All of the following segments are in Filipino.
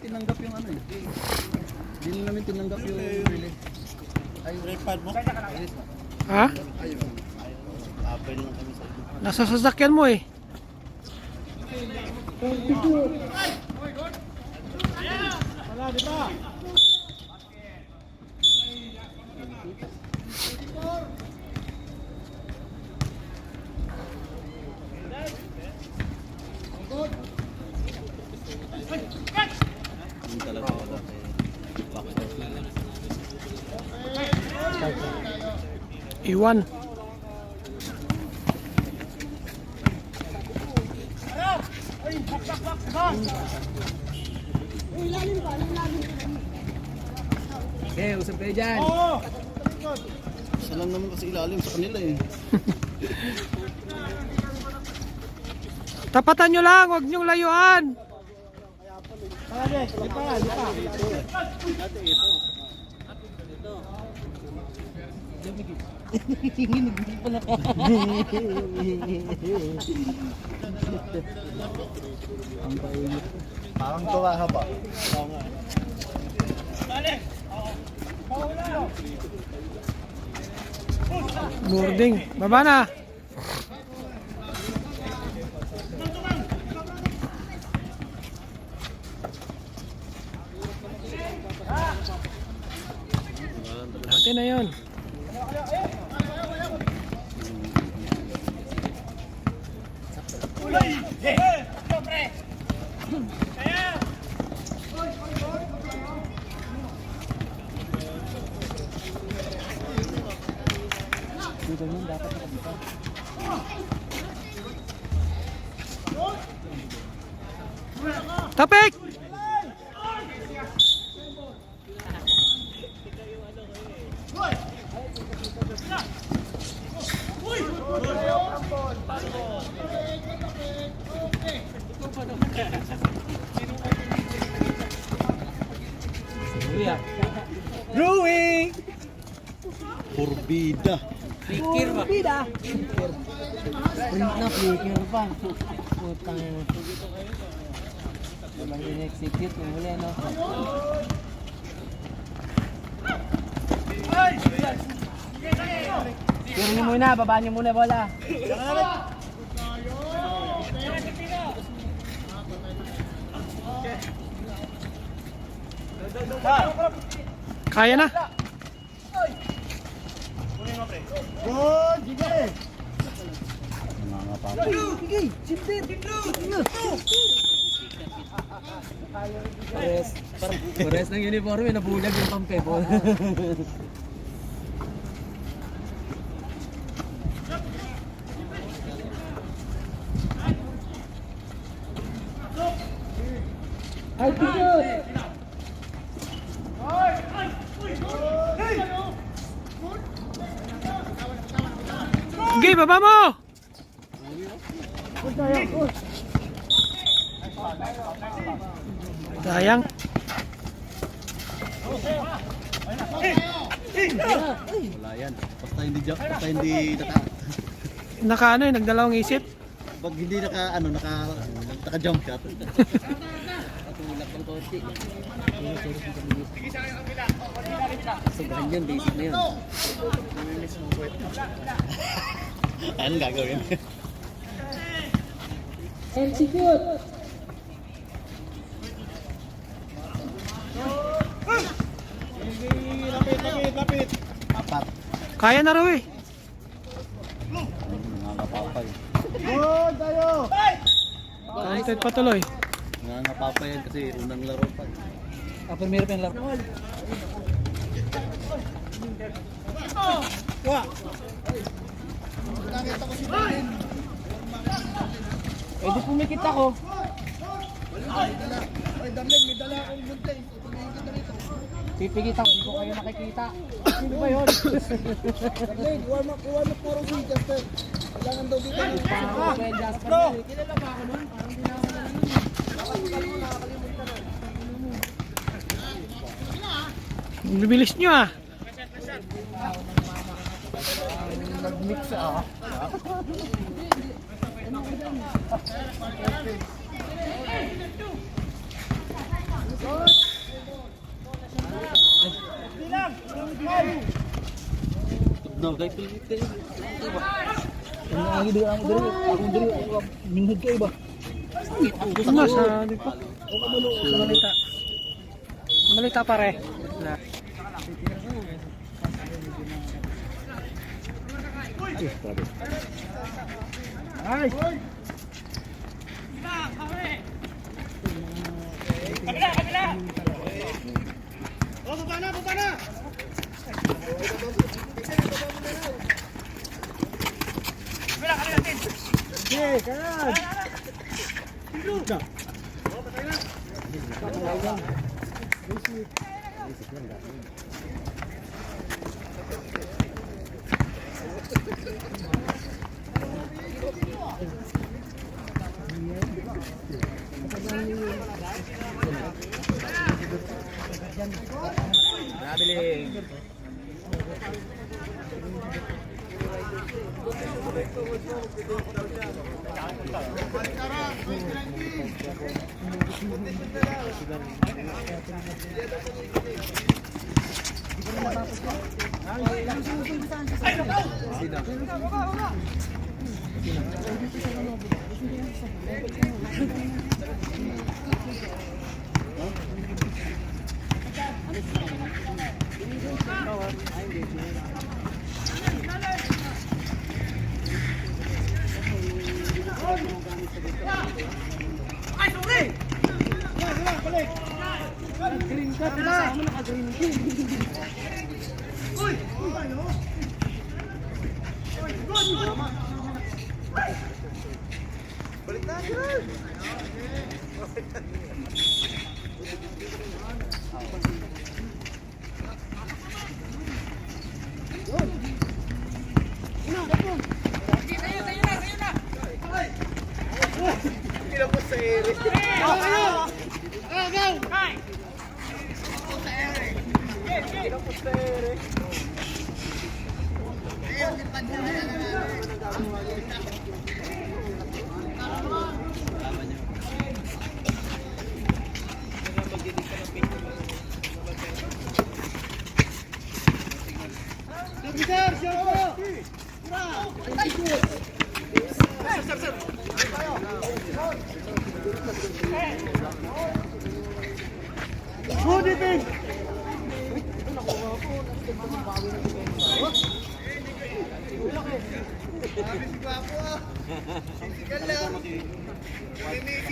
tinanggap yung ano eh. Hindi na namin tinanggap yung relay. Ay, repad mo? Ha? Ayun. Apay lang kami sa inyo. Nasa sasakyan mo eh. Wala, di ba? Yung talaga wala. Back out na lang. Iwan. Okay, usap kayo dyan. Oo! Isa lang naman kasi ilalim sa kanila eh. Tapatan nyo lang, huwag nyong layuan. Pare, di pa, di pa. Ang painit. Parang tuwa ba? Oo nga. Boarding. Baba na. Atin na yun. Tapik! Rui! Purbida. Pikir ba? Bida! Sprint na, pikir pa. Putang ina. Walang in-execute yung muli, no? Tira niyo muna, babaan niyo muna bola. Kaya na. Good, sige! Nangangapa. Sige, simpir! Pares ng uniforme, nabulag yung kampe po. Altitude! Okay, baba mo. Sayang. Wala yan. Basta hindi Naka ano eh, nagdalawang isip. pag hindi naka-jump shot. Patulak ng konti. Sobrang yun, basic na yun. Anong gagawin? Execute! Lapit! Apat. Kaya na raw eh. Nangangapapay. Good tayo! Counted pa tuloy. Nangangapapay yan kasi unang laro pa. Primero pa yung laro. Kuha! Nakita ko si Darin. Eh di pumikit ako. Ay, damit, may dala akong munti. Pipikit ako, hindi ko kayo nakikita. Sino ba yun? Darlene, iwan mo puro si Jasper. Kailangan daw dito. Jasper. Kilala ba ako nun? Parang hindi na ako nun. Bibilis nyo ah. Nag-mix ah. Go! Dogay pilipin. Ang lagi diri ako diri. Ako diri minhud kay ba. Ano sa lipa? Sa malita. Malita pare. Ay. Okay,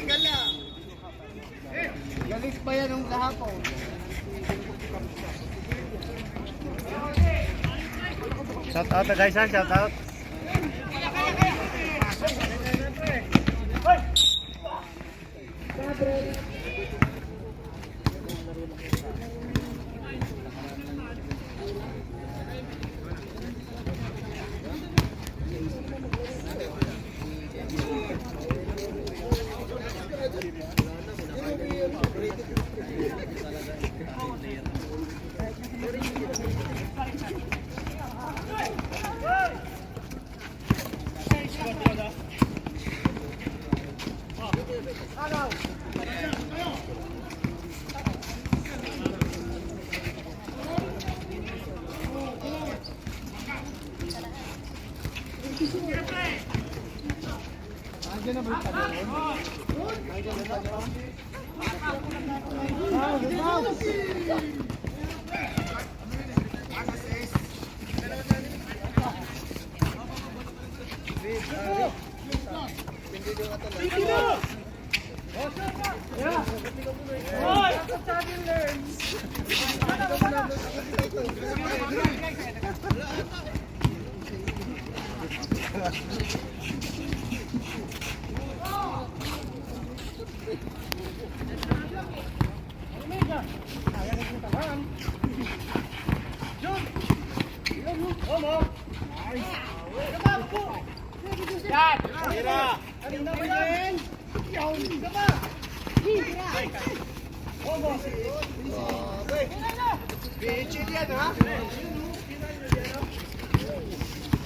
kanan. Galis pa yan nung kahapon. Shout out na guys ha, shout out.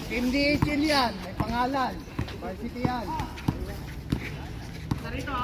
Team DHL yan, may pangalan. Varsity yan. Sarito!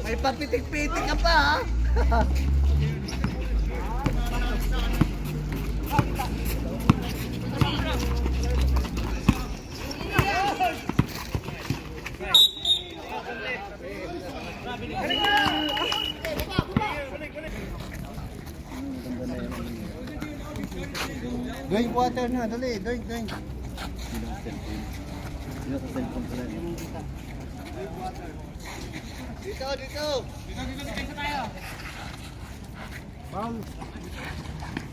May papitik-pitik ka pa ha. Drink water na, dali, drink. Dito. Ma'am.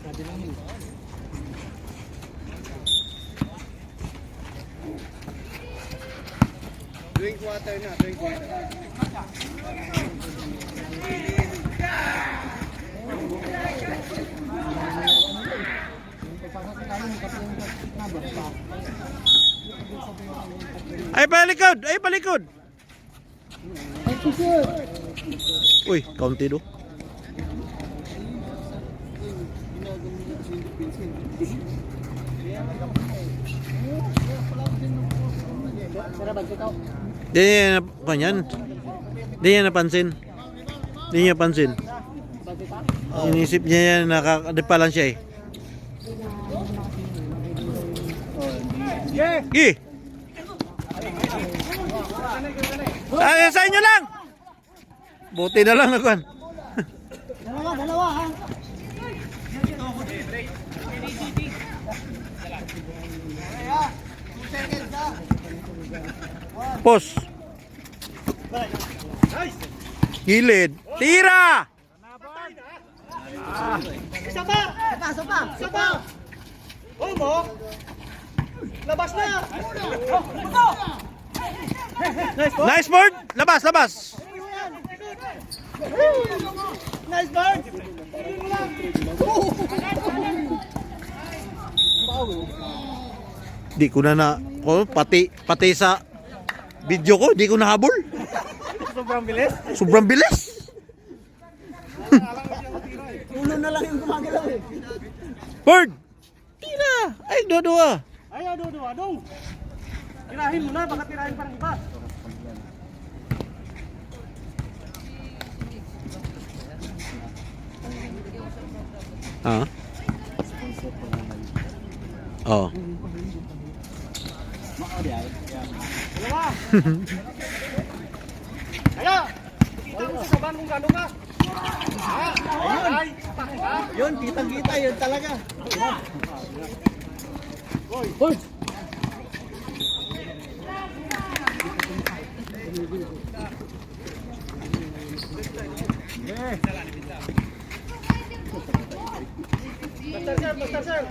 Sabi lang yun. Drink water na, drink water. Ay, palikod! Ay, palikod! Uy, kaunti do. Di niya kanyan. Di niya napansin. Di niya pansin. Inisip niya yan, nakakadipa lang siya eh. Gi! Ay, sa inyo lang! Buti na lang nakuan. Dalawa ha. Pos. Gilid. Tira! Isa pa. Oh mo. Labas na. Nice board! Labas! Nice bird. Di ko na pati sa video ko, di ko nahabol. Sobrang bilis. Ulo na lang yung gumagalaw eh. Bird! Tira! Ay, dodo. Ayaw, dong. Tirahin mo na, baka tirahin parang iba. Ah? Oh. Dalawa. Kaya, kita mo sa ban kung gano'n ka. Yun, kitang-kita yun talaga. Boy. Basta, sir.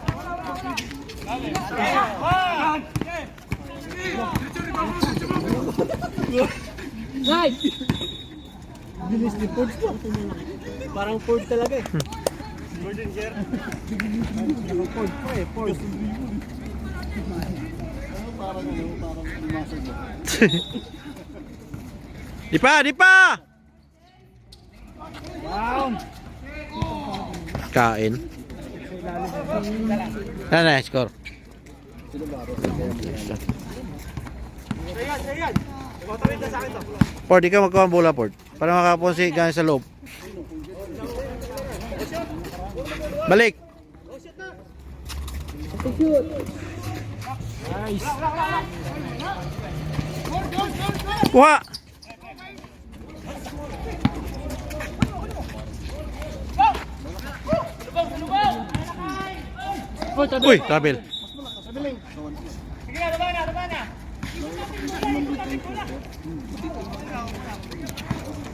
Nice! Bilis ni Ford po. Parang Ford talaga eh. Ford and sir. Ford po eh, Ford. Parang limasag mo. Di pa! Down! Kain. Na, score. Ayan. Tawid na sa akin to. Port, di ka magkawa ang bola, Port. Para makapon si Gana sa loob. Balik! Nice. Kuha! Uy, travel. Sige na, laban na.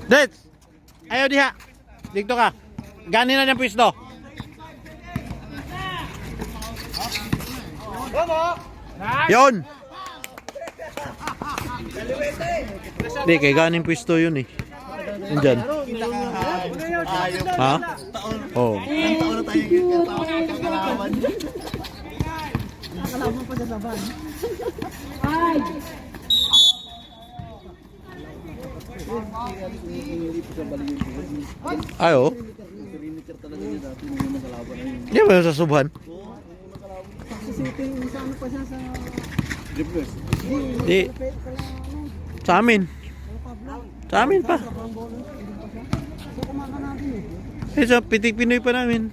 Det! Ayaw diha. Dito ka. Ganin na ng pwesto. Yun. Hindi, kay ganin pwesto yun eh. Nandyan. Ha? Oo. Ay, oh. Hindi ba sa subhan? Di. Sa amin. Sa amin pa. Eh, sa Pitik Pinoy pa namin.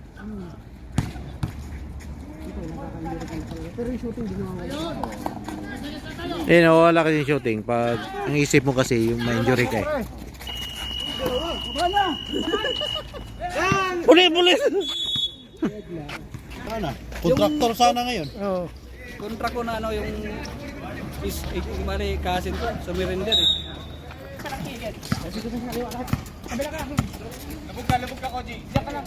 Eh, nawawala kasi yung shooting pag ang isip mo kasi yung ma-injury ka eh. Bulis! Sana. Kontraktor sana ngayon. Oo. Kontra ko na ano yung mali kasin ko sa Merinder eh. Labog ka, Koji. Diyan ka lang.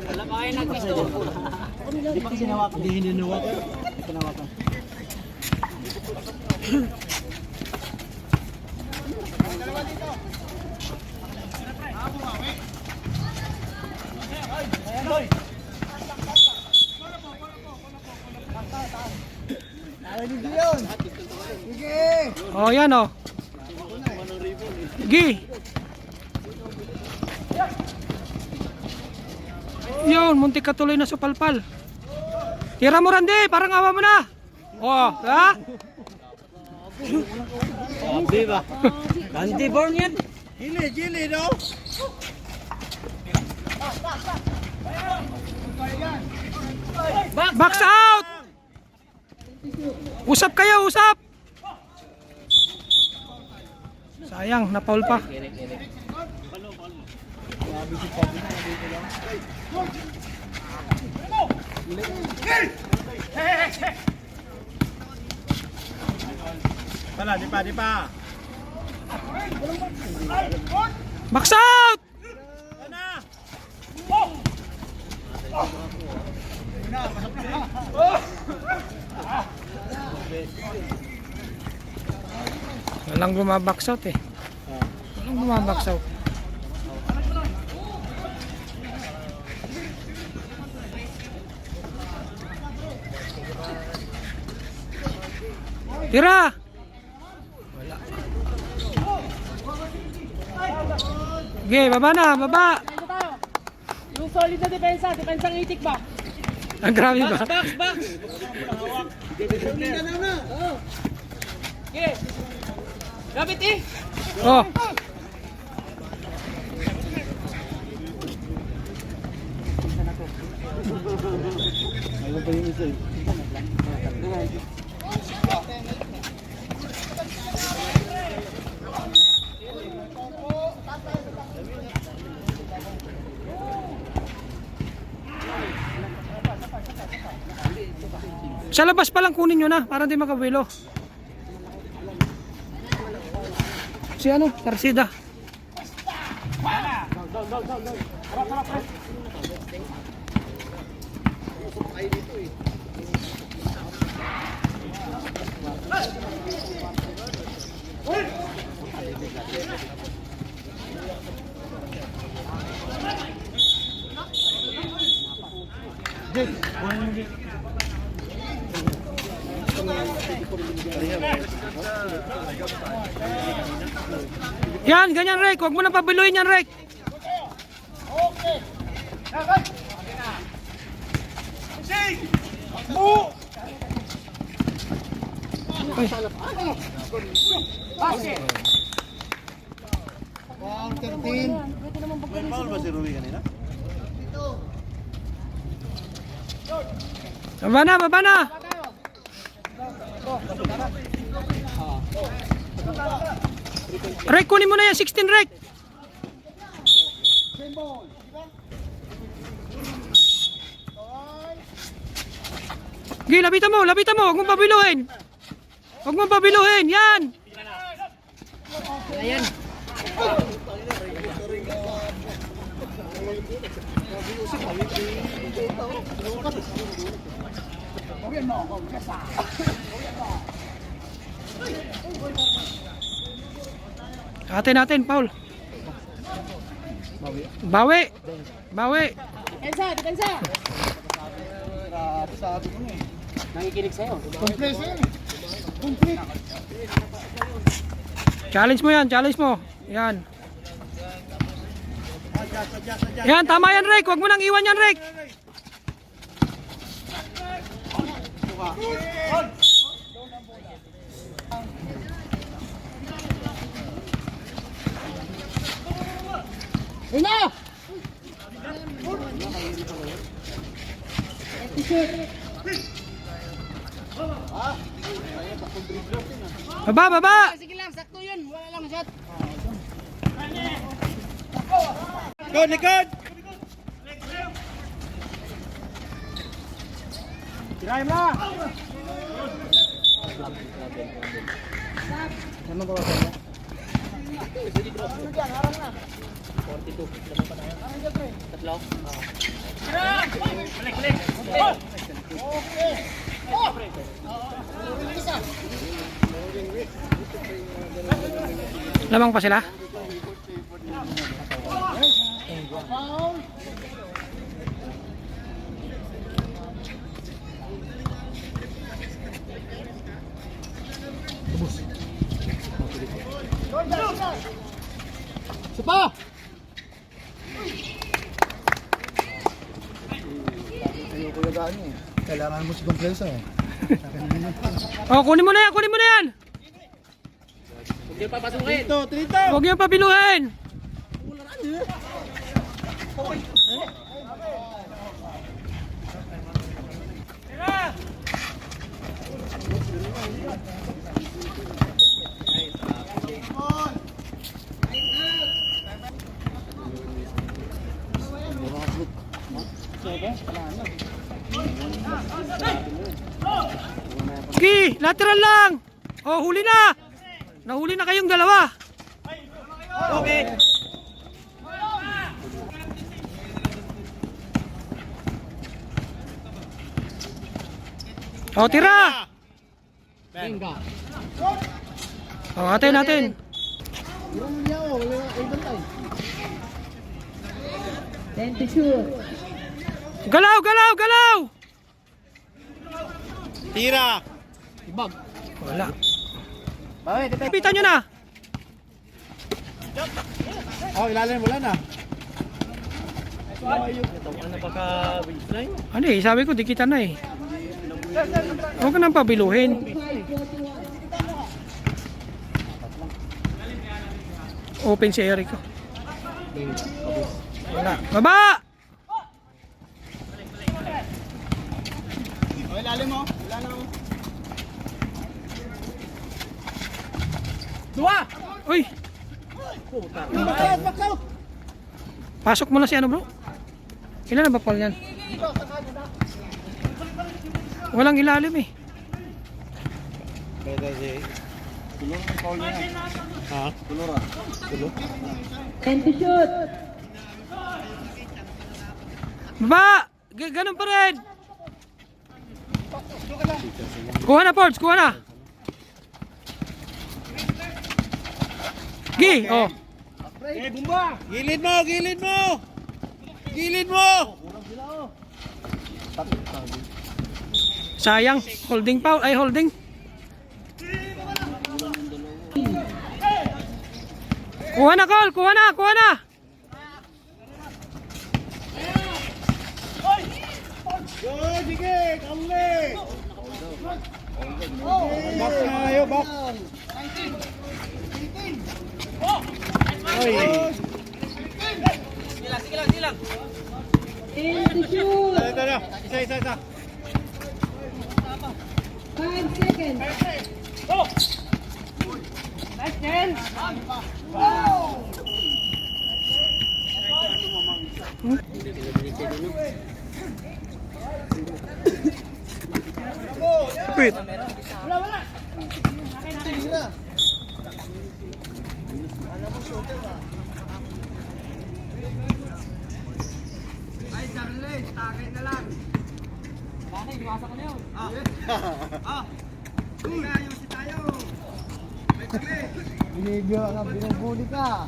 Wala pa kayo nagpisto. Hindi pa kasi nawakan. Hindi nawakan. Hindi pa nawakan. Oh, yan oh. Gi. Yun, muntik ka tuloy na supalpal. Tira mo Randy, parang awa mo na. Oh, ha? Sabi ba? Randy Born yan. Gili, no? Box out! Usap kayo, usap! Sayang, na-foul pa. Di pa. Box out! Walang bumabox out eh. Walang bumabox out. Tira! Wala. Okay, baba na, baba! Yung solid na depensa, depensang itik ba? Ang grabe ba? Box! Okay. Gabit eh! Oh! Sa labas pa lang kunin nyo na para di makawilo. Si ano? Tarsida. Yan, ganyan Rek. Huwag mo na pabiluin yan Rek. Paul ba si Ruby kanina? Baba na, baba na. Rek, kunin mo na yan. 16 Rek. Gi, lapitan mo, huwag mong pabiluhin. Huwag mong pabiluhin, yan. Ayan. Natin, Paul. Bawi. Depensa, depensa. Sabi ko na eh. Nangikinig sa'yo. Complete yan. Complete. Challenge mo. Yan. Yan, tama yan, Rick. Huwag mo nang iwan yan, Rick. Ina! Baba. Sige lang, sakto yun. Wala lang shot. Likod! Tirahin mo na. Ano ba ba? Tatlo. Lamang pa sila. Supa! Ayoko lagaan eh. Kailangan mo si Complesa eh. Oh, kunin mo na yan. Hindi pa pasukin. Huwag yung pabiluhin. Gi, lateral lang. Oh, huli na. Nahuli na kayong dalawa. Okay. Oh, tira. Venga. Oh, natin. Yung niya oh, ay bantay. 10 to shoot. Galaw. Tira! Ibag. Wala. Bakit? Kapitan nyo na. Oh, ilalim wala na. Ano eh, sabi ko, dikitan na eh. Huwag ka nang pabiluhin. Open si Eric. Wala. Baba! Oh, ilalim mo. Wala na. Dua! Uy, Back out. pasok mo na si ano bro. Ilan na ba Paul yan? Walang ilalim eh. Pwede si... Ha? Baba! Ganun pa rin. Kuha na Fords, kuha na. Gi, oh. Gilid mo! Sayang, holding foul, ay holding. Kuha na Col, kuha na. Sige, kauli. Back na kayo, back. Isa. 5 seconds. Lupit. Binibyo ka, binubuli ka.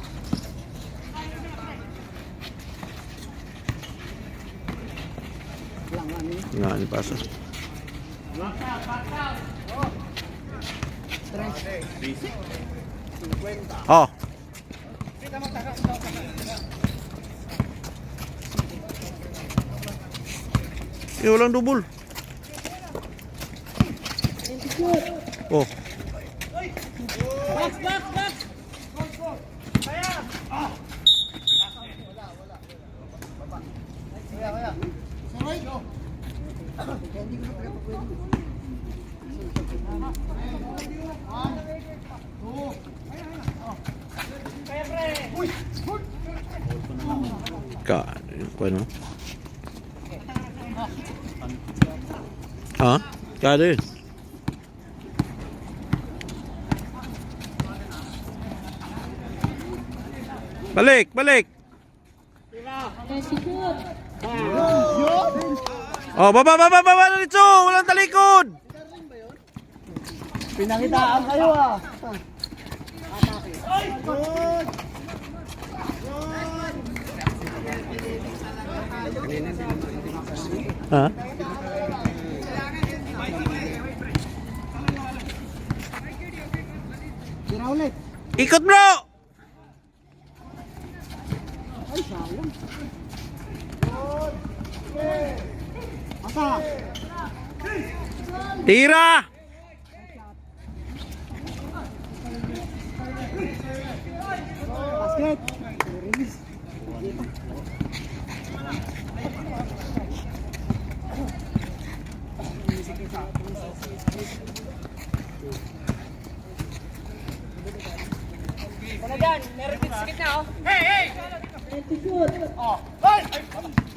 Nga, ni paso. Oh. Walang double. Oh. Ano? Ha? Kade. Balik, balik. Oh, baba dito. Walang talikod. Pinakitaan kayo ah. Ha? Tira ulit. Ikot, bro. Ay, sayang. Asa? Tira. Basket. Release.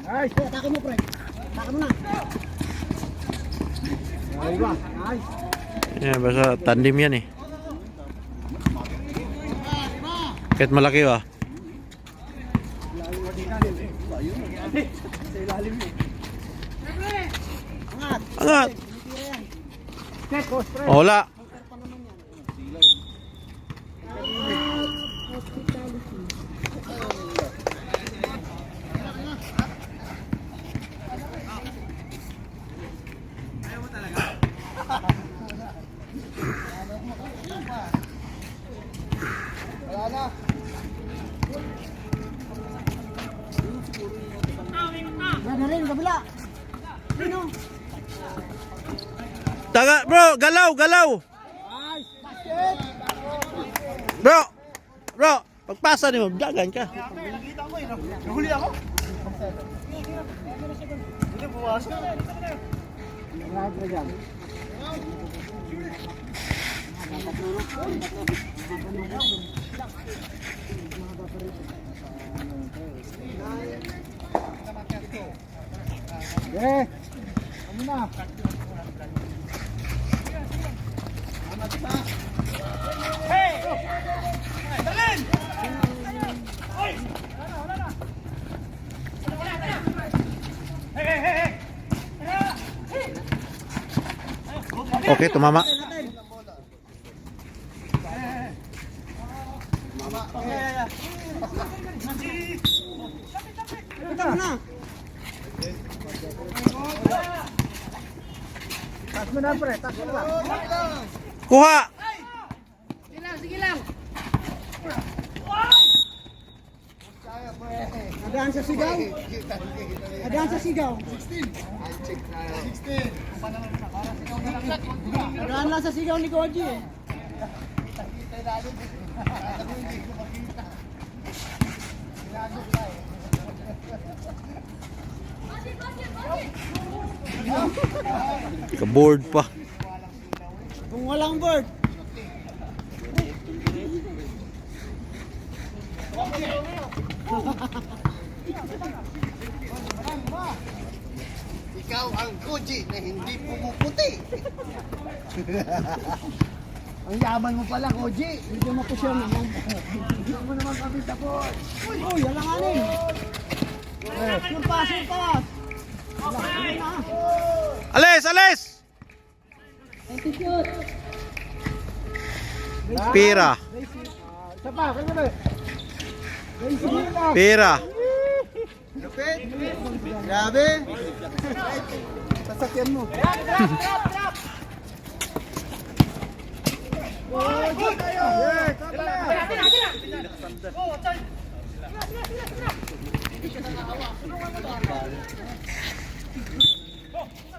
Nice, atake mo pre. Atake mo na. Ay ba? Nice. Yan, basta tandem yan eh. Kahit malaki ba? Angat! Check, coach pre. Wala. Wala na. Wala rin, kabila. Sino? Taga, bro, galaw, galaw. Nice, basket. Bro, bro, pagpasa ni mo, dagan ka. Nakita ko eh. Nahuli ako. Hindi buwasan. Marami pa dyan. Eh, ano na? Okay, tumama. Kita mo na. Tas mo na pre, tas mo na. Kuha. Adaan sa sigaw. Adaan sa sigaw. 16. Adaan lang sa sigaw ni Koji eh. Ka-board pa. Kung walang board. Ikaw ang Koji na hindi pumuputi. Ang yaman mo pala, Koji. Hindi mo po siya naman. Hindi mo naman kami tapos. Uy, alanganin. Surpas. Alis! Alis! And to shoot. Pira. Isa pa, kaya ba? Pira. Lupit. Grabe. Sasakyan mo.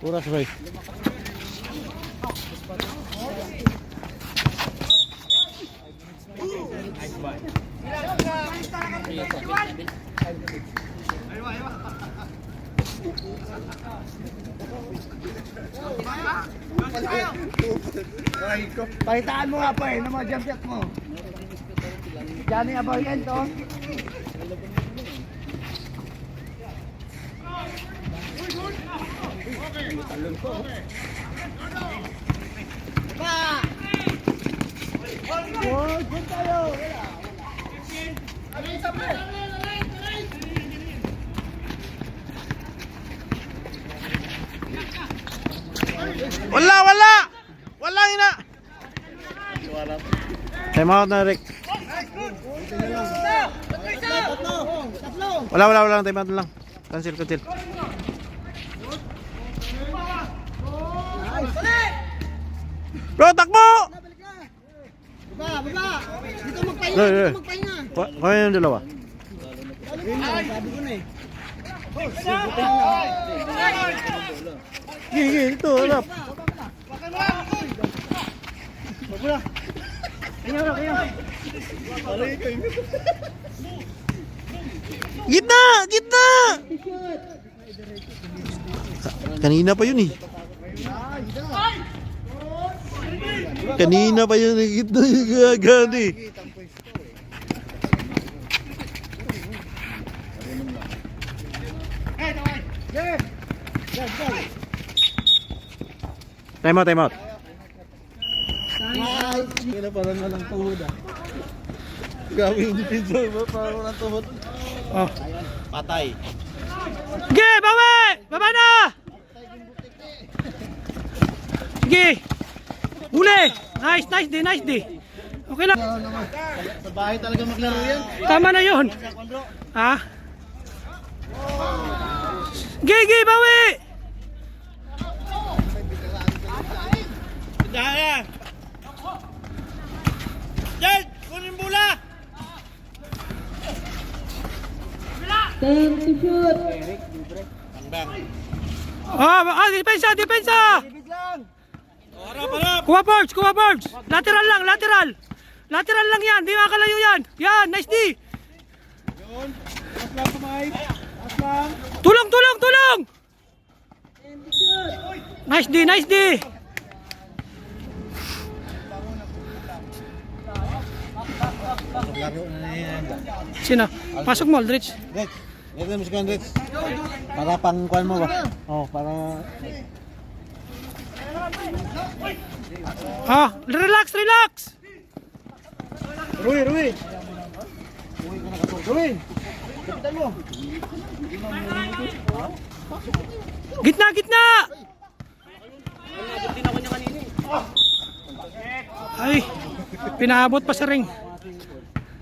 Oras, Roy. Pahitaan mo nga pa ng mga jump shot mo. Johnny Aboriento. Wala! Wala ina! Time out na, Rick. Wala. Time out na lang. Cancel. Bro, takbo! Baba. Dito magpahinga. Kaya yung dalawa. Sabi ko na eh. Gigi, ito, harap. Gitna! To shoot. Kanina pa yun eh. Kanina pa yun eh. Gitna yung gagani. Time out. Kaya parang walang tuhod ah. Gawing defensor mo, parang walang tuhod. Oh. Patay. Sige, bawi! Baba na! Sige! Huli! Nice day. Okay lang. Sa bahay talaga maglaro yan. Tama na yun. Ha? Sige, bawi! Dahil! Jen! Kunin bola! 10 to shoot. Depensa! Kuha boards! Lateral lang yan, di makalayo yan. Yan, nice D! Tulong! Nice D! Sino? Pasok mo, Aldrich. Rex, gagawin mo si Rex. Para pang kuhan mo ba? Oh, para... Relax! Ruin! Kapitan mo! Gitna! Ay, pinaabot pa sa ring.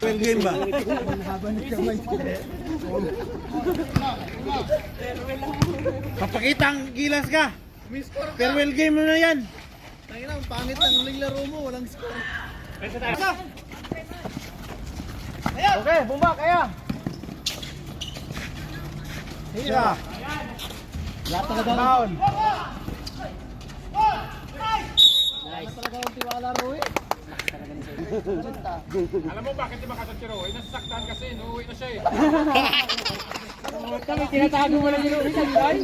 Well game ba? Papakita ang gilas ka. Farewell game mo na yan. Tangina, ang pangit ang huling laro mo, walang score. Okay, bumba, kaya. Hira. Lahat talaga down. Nice. Talaga ang tiwala ro eh. Alam mo bakit di ba kasat si Roy? Nasasaktan kasi, inuwi na siya eh. Tinatago mo lang yung uwi sa Lloyd.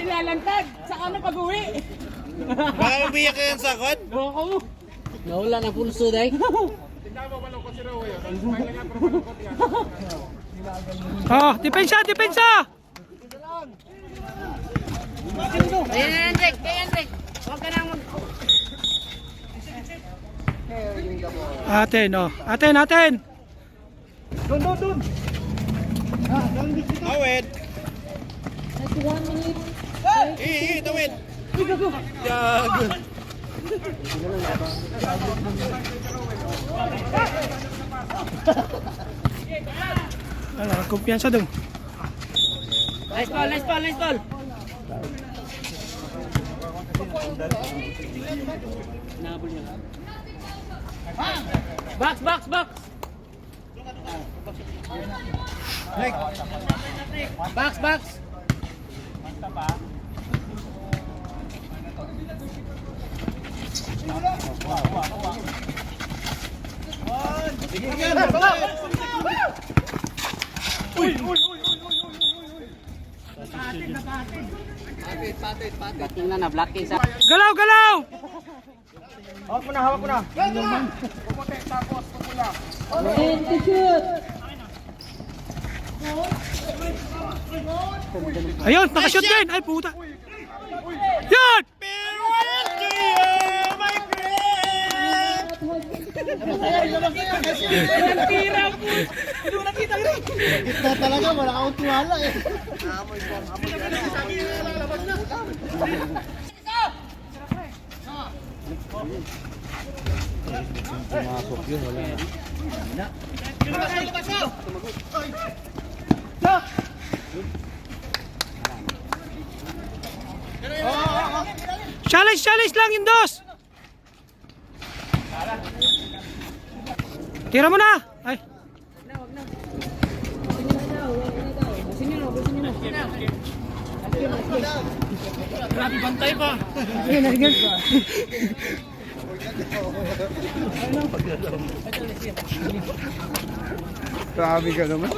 Nilalantad. Saka na pag-uwi. Baka mabiyak ka yan sa kwan? Nawala na pulso dahil. Tingnan mo, malungkot si Roy. Smile lang yan, pero malungkot yan. Depensa! Ayan, Hendrik. Kaya, Hendrik. Huwag ka nang mag... Atin, oh. Atin. Doon. Awit! 91 minutes. Tawid! Wala, kumpiyansa dong. Nice ball. Nabol niya. Box. Box. Blocking na, blocking sa... Galaw! Hawak mo na. And to shoot. Ayun, nakashoot din. Ay, puta. Yan! Ito talaga, wala akong tiwala eh. Challenge lang yung dos. Tira mo na. Ay. Grabe, bantay pa. Grabe ka naman.